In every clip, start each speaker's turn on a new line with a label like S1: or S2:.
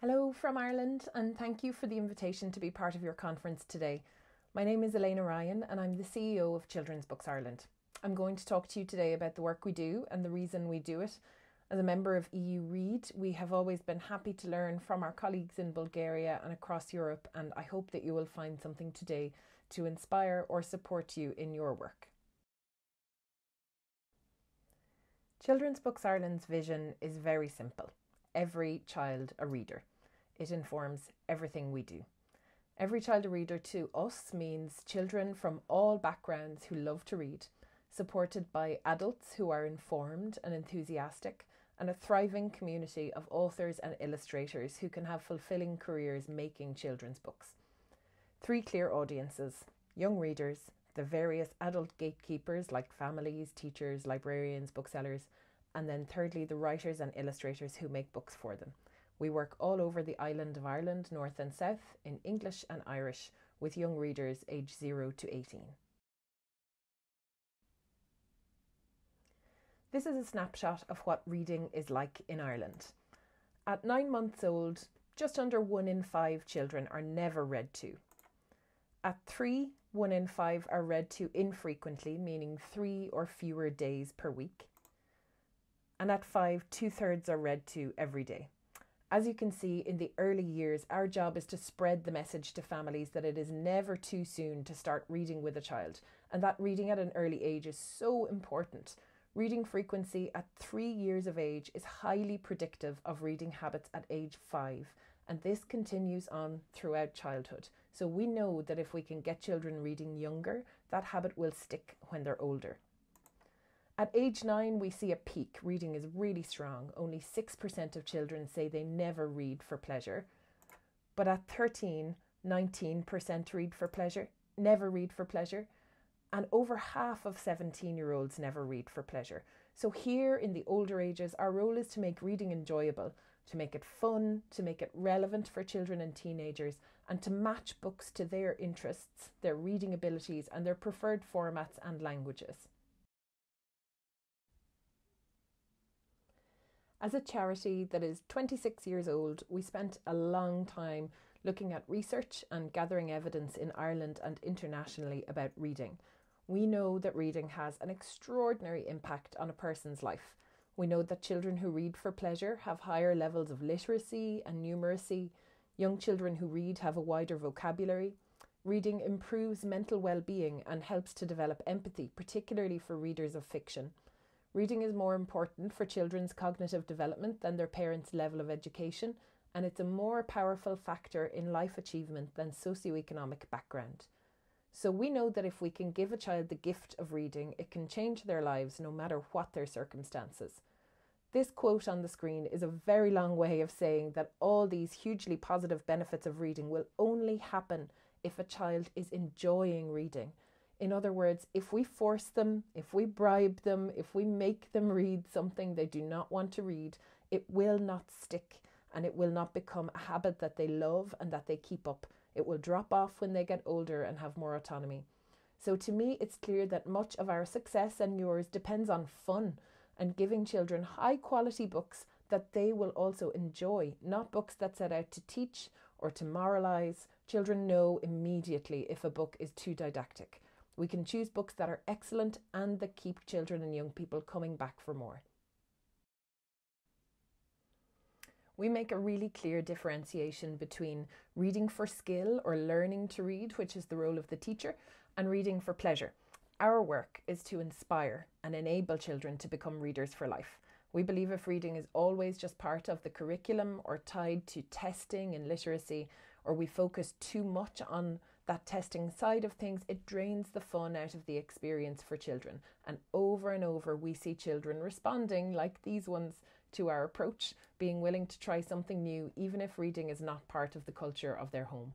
S1: Hello from Ireland, and thank you for the invitation to be part of your conference today. My name is Ileyna Rayan and I'm the CEO of Children's Books Ireland. I'm going to talk to you today about the work we do and the reason we do it. As a member of EU Read, we have always been happy to learn from our colleagues in Bulgaria and across Europe, and I hope that you will find something today to inspire or support you in your work. Children's Books Ireland's vision is very simple. Every child a reader. It informs everything we do. Every child a reader to us means children from all backgrounds who love to read, supported by adults who are informed and enthusiastic, and a thriving community of authors and illustrators who can have fulfilling careers making children's books. Three clear audiences: young readers, the various adult gatekeepers like families, teachers, librarians, booksellers, and then thirdly, the writers and illustrators who make books for them. We work all over the island of Ireland, north and south, in English and Irish, with young readers aged 0 to 18. This is a snapshot of what reading is like in Ireland. At 9 months old, just under 1 in 5 children are never read to. At 3, 1 in 5 are read to infrequently, meaning 3 or fewer days per week. And at 5, 2/3 are read to every day. As you can see, in the early years, our job is to spread the message to families that it is never too soon to start reading with a child, and that reading at an early age is so important. Reading frequency at 3 years of age is highly predictive of reading habits at age 5, and this continues on throughout childhood. So we know that if we can get children reading younger, that habit will stick when they're older. At age 9, we see a peak. Reading is really strong. Only 6% of children say they never read for pleasure. But at 13, 19% read for pleasure, never read for pleasure. And over half of 17-year-olds never read for pleasure. So here in the older ages, our role is to make reading enjoyable, to make it fun, to make it relevant for children and teenagers, and to match books to their interests, their reading abilities, and their preferred formats and languages. As a charity that is 26 years old, we spent a long time looking at research and gathering evidence in Ireland and internationally about reading. We know that reading has an extraordinary impact on a person's life. We know that children who read for pleasure have higher levels of literacy and numeracy. Young children who read have a wider vocabulary. Reading improves mental well-being and helps to develop empathy, particularly for readers of fiction. Reading is more important for children's cognitive development than their parents' level of education, and it's a more powerful factor in life achievement than socioeconomic background. So we know that if we can give a child the gift of reading, it can change their lives no matter what their circumstances. This quote on the screen is a very long way of saying that all these hugely positive benefits of reading will only happen if a child is enjoying reading. In other words, if we force them, if we bribe them, if we make them read something they do not want to read, it will not stick and it will not become a habit that they love and that they keep up. It will drop off when they get older and have more autonomy. So to me, it's clear that much of our success and yours depends on fun and giving children high quality books that they will also enjoy, not books that set out to teach or to moralize. Children know immediately if a book is too didactic. We can choose books that are excellent and that keep children and young people coming back for more. We make a really clear differentiation between reading for skill or learning to read, which is the role of the teacher, and reading for pleasure. Our work is to inspire and enable children to become readers for life. We believe if reading is always just part of the curriculum or tied to testing and literacy, or we focus too much on that testing side of things, it drains the fun out of the experience for children. And over we see children responding, like these ones, to our approach, being willing to try something new, even if reading is not part of the culture of their home.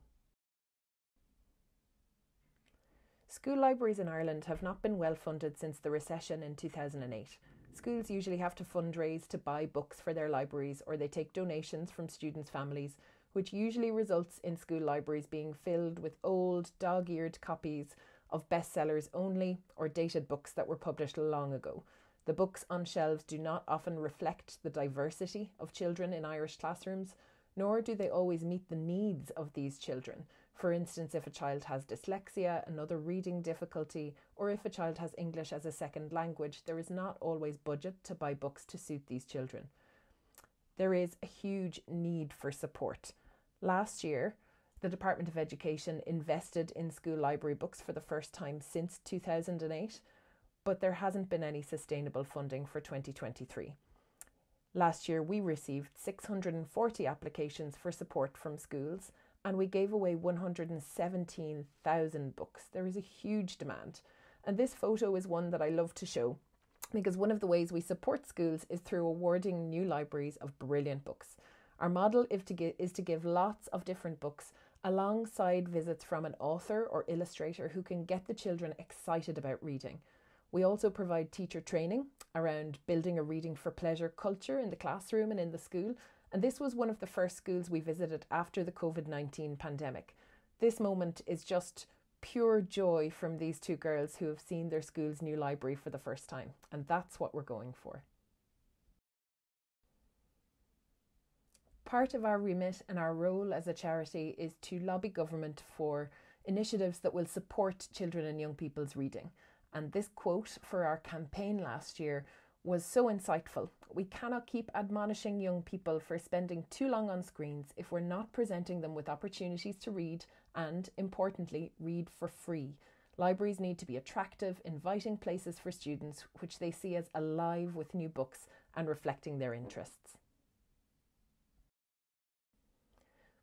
S1: School libraries in Ireland have not been well funded since the recession in 2008. Schools usually have to fundraise to buy books for their libraries, or they take donations from students' families, which usually results in school libraries being filled with old, dog-eared copies of bestsellers only or dated books that were published long ago. The books on shelves do not often reflect the diversity of children in Irish classrooms, nor do they always meet the needs of these children. For instance, if a child has dyslexia, another reading difficulty, or if a child has English as a second language, there is not always budget to buy books to suit these children. There is a huge need for support. Last year, the Department of Education invested in school library books for the first time since 2008, but there hasn't been any sustainable funding for 2023. Last year, we received 640 applications for support from schools, and we gave away 117,000 books. There is a huge demand. And this photo is one that I love to show, because one of the ways we support schools is through awarding new libraries of brilliant books. Our model is to give lots of different books alongside visits from an author or illustrator who can get the children excited about reading. We also provide teacher training around building a reading for pleasure culture in the classroom and in the school. And this was one of the first schools we visited after the COVID-19 pandemic. This moment is just pure joy from these two girls who have seen their school's new library for the first time. And that's what we're going for. Part of our remit and our role as a charity is to lobby government for initiatives that will support children and young people's reading. And this quote for our campaign last year was so insightful. We cannot keep admonishing young people for spending too long on screens if we're not presenting them with opportunities to read and, importantly, read for free. Libraries need to be attractive, inviting places for students which they see as alive with new books and reflecting their interests.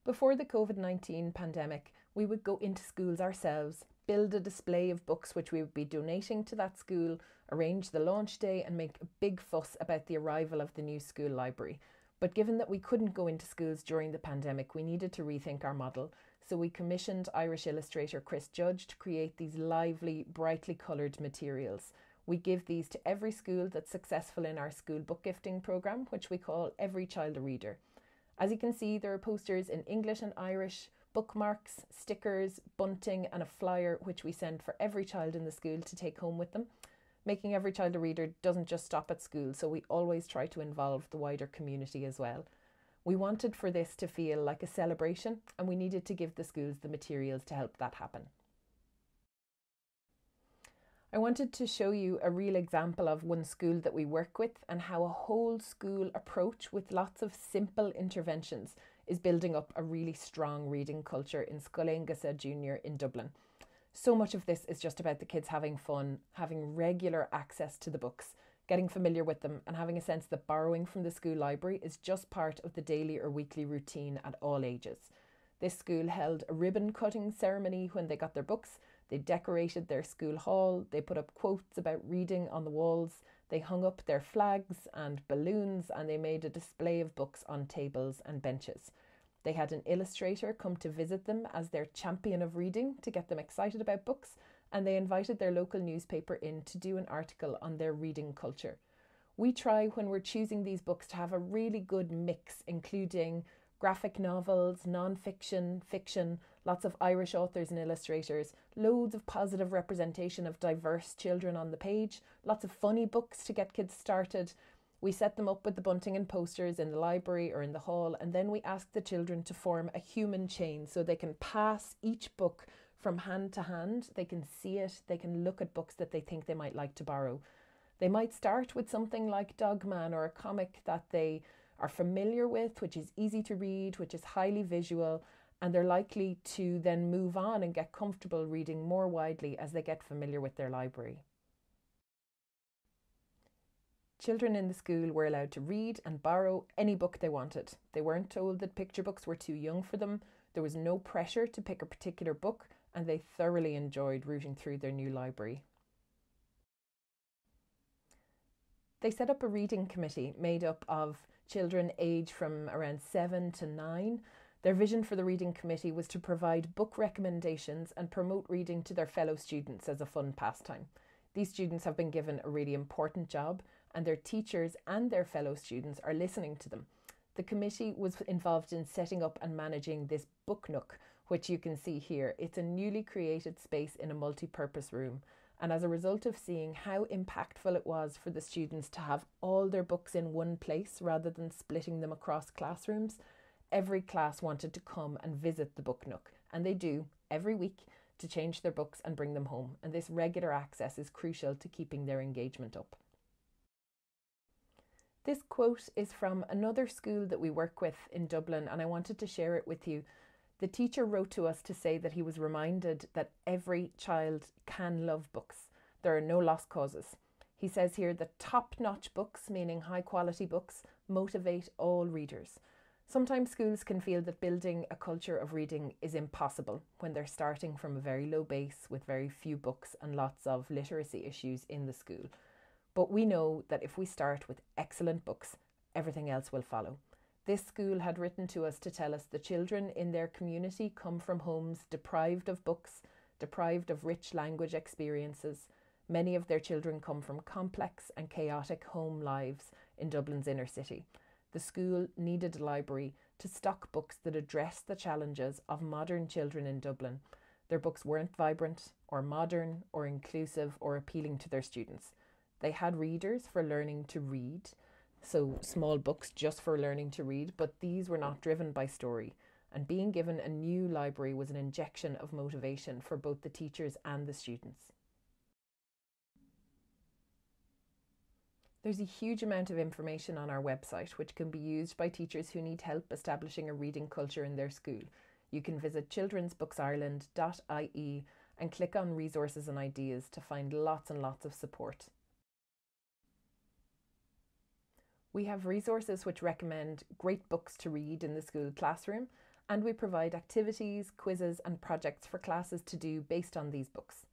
S1: Before the COVID-19 pandemic, we would go into schools ourselves, build a display of books which we would be donating to that school, arrange the launch day and make a big fuss about the arrival of the new school library. But given that we couldn't go into schools during the pandemic, we needed to rethink our model. So we commissioned Irish illustrator Chris Judge to create these lively, brightly coloured materials. We give these to every school that's successful in our school book gifting programme, which we call Every Child a Reader. As you can see, there are posters in English and Irish, bookmarks, stickers, bunting and a flyer which we send for every child in the school to take home with them. Making Every Child a Reader doesn't just stop at school, so we always try to involve the wider community as well. We wanted for this to feel like a celebration, and we needed to give the schools the materials to help that happen. I wanted to show you a real example of one school that we work with and how a whole school approach with lots of simple interventions is building up a really strong reading culture in Scoilingasa Junior in Dublin. So much of this is just about the kids having fun, having regular access to the books, getting familiar with them and having a sense that borrowing from the school library is just part of the daily or weekly routine at all ages. This school held a ribbon cutting ceremony when they got their books. They decorated their school hall, they put up quotes about reading on the walls, they hung up their flags and balloons, and they made a display of books on tables and benches. They had an illustrator come to visit them as their champion of reading to get them excited about books, and they invited their local newspaper in to do an article on their reading culture. We try when we're choosing these books to have a really good mix, including graphic novels, non-fiction, fiction, lots of Irish authors and illustrators, loads of positive representation of diverse children on the page, lots of funny books to get kids started. We set them up with the bunting and posters in the library or in the hall, and then we ask the children to form a human chain so they can pass each book from hand to hand. They can see it, they can look at books that they think they might like to borrow. They might start with something like Dogman or a comic that they are familiar with, which is easy to read, which is highly visual, and they're likely to then move on and get comfortable reading more widely as they get familiar with their library. Children in the school were allowed to read and borrow any book they wanted. They weren't told that picture books were too young for them. There was no pressure to pick a particular book, and they thoroughly enjoyed rooting through their new library. They set up a reading committee made up of children aged from around 7 to 9. Their vision for the reading committee was to provide book recommendations and promote reading to their fellow students as a fun pastime. These students have been given a really important job, and their teachers and their fellow students are listening to them. The committee was involved in setting up and managing this book nook, which you can see here. It's a newly created space in a multi-purpose room. And as a result of seeing how impactful it was for the students to have all their books in one place rather than splitting them across classrooms, every class wanted to come and visit the book nook, and they do every week, to change their books and bring them home, and this regular access is crucial to keeping their engagement up. This quote is from another school that we work with in Dublin, and I wanted to share it with you. The teacher wrote to us to say that he was reminded that every child can love books. There are no lost causes. He says here that top-notch books, meaning high-quality books, motivate all readers. Sometimes schools can feel that building a culture of reading is impossible when they're starting from a very low base with very few books and lots of literacy issues in the school. But we know that if we start with excellent books, everything else will follow. This school had written to us to tell us the children in their community come from homes deprived of books, deprived of rich language experiences. Many of their children come from complex and chaotic home lives in Dublin's inner city. The school needed a library to stock books that address the challenges of modern children in Dublin. Their books weren't vibrant or modern or inclusive or appealing to their students. They had readers for learning to read, so small books just for learning to read, but these were not driven by story. And being given a new library was an injection of motivation for both the teachers and the students. There's a huge amount of information on our website which can be used by teachers who need help establishing a reading culture in their school. You can visit childrensbooksireland.ie and click on resources and ideas to find lots and lots of support. We have resources which recommend great books to read in the school classroom, and we provide activities, quizzes and projects for classes to do based on these books.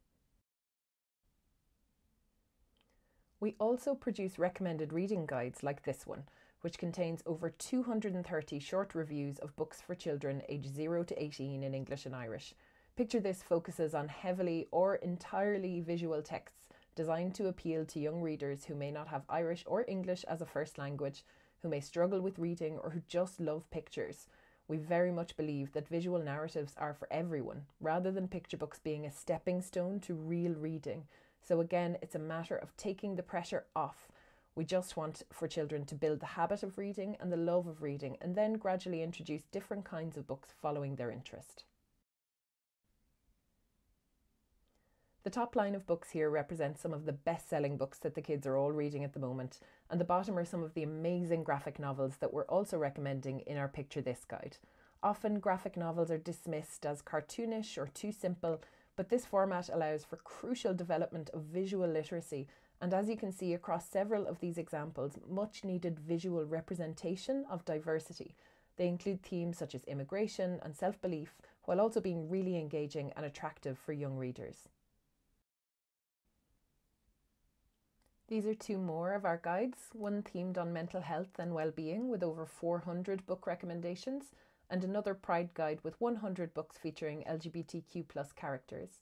S1: We also produce recommended reading guides like this one, which contains over 230 short reviews of books for children aged 0 to 18 in English and Irish. Picture This focuses on heavily or entirely visual texts designed to appeal to young readers who may not have Irish or English as a first language, who may struggle with reading or who just love pictures. We very much believe that visual narratives are for everyone, rather than picture books being a stepping stone to real reading. So again, it's a matter of taking the pressure off. We just want for children to build the habit of reading and the love of reading, and then gradually introduce different kinds of books following their interest. The top line of books here represents some of the best-selling books that the kids are all reading at the moment, and the bottom are some of the amazing graphic novels that we're also recommending in our Picture This guide. Often graphic novels are dismissed as cartoonish or too simple, but this format allows for crucial development of visual literacy, and as you can see across several of these examples, much needed visual representation of diversity. They include themes such as immigration and self-belief, while also being really engaging and attractive for young readers. These are two more of our guides, one themed on mental health and well-being with over 400 book recommendations, and another Pride guide with 100 books featuring LGBTQ+ characters.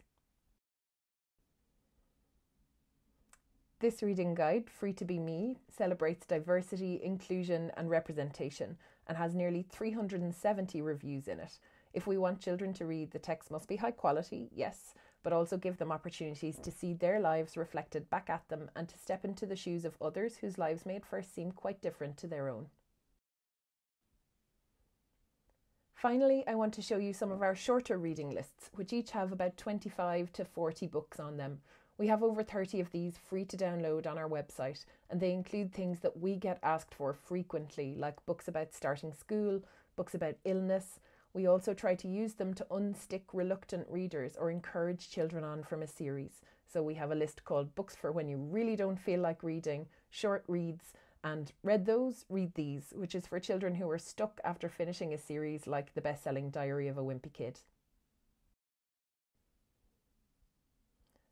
S1: This reading guide, Free to Be Me, celebrates diversity, inclusion and representation and has nearly 370 reviews in it. If we want children to read, the text must be high quality, yes, but also give them opportunities to see their lives reflected back at them and to step into the shoes of others whose lives may at first seem quite different to their own. Finally, I want to show you some of our shorter reading lists, which each have about 25 to 40 books on them. We have over 30 of these free to download on our website, and they include things that we get asked for frequently, like books about starting school, books about illness. We also try to use them to unstick reluctant readers or encourage children on from a series. So we have a list called Books for When You Really Don't Feel Like Reading, Short Reads, and Read Those, Read These, which is for children who are stuck after finishing a series like the best-selling Diary of a Wimpy Kid.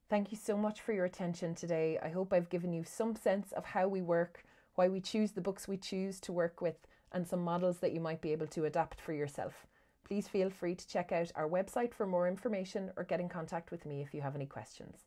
S1: Thank you so much for your attention today. I hope I've given you some sense of how we work, why we choose the books we choose to work with, and some models that you might be able to adapt for yourself. Please feel free to check out our website for more information or get in contact with me if you have any questions.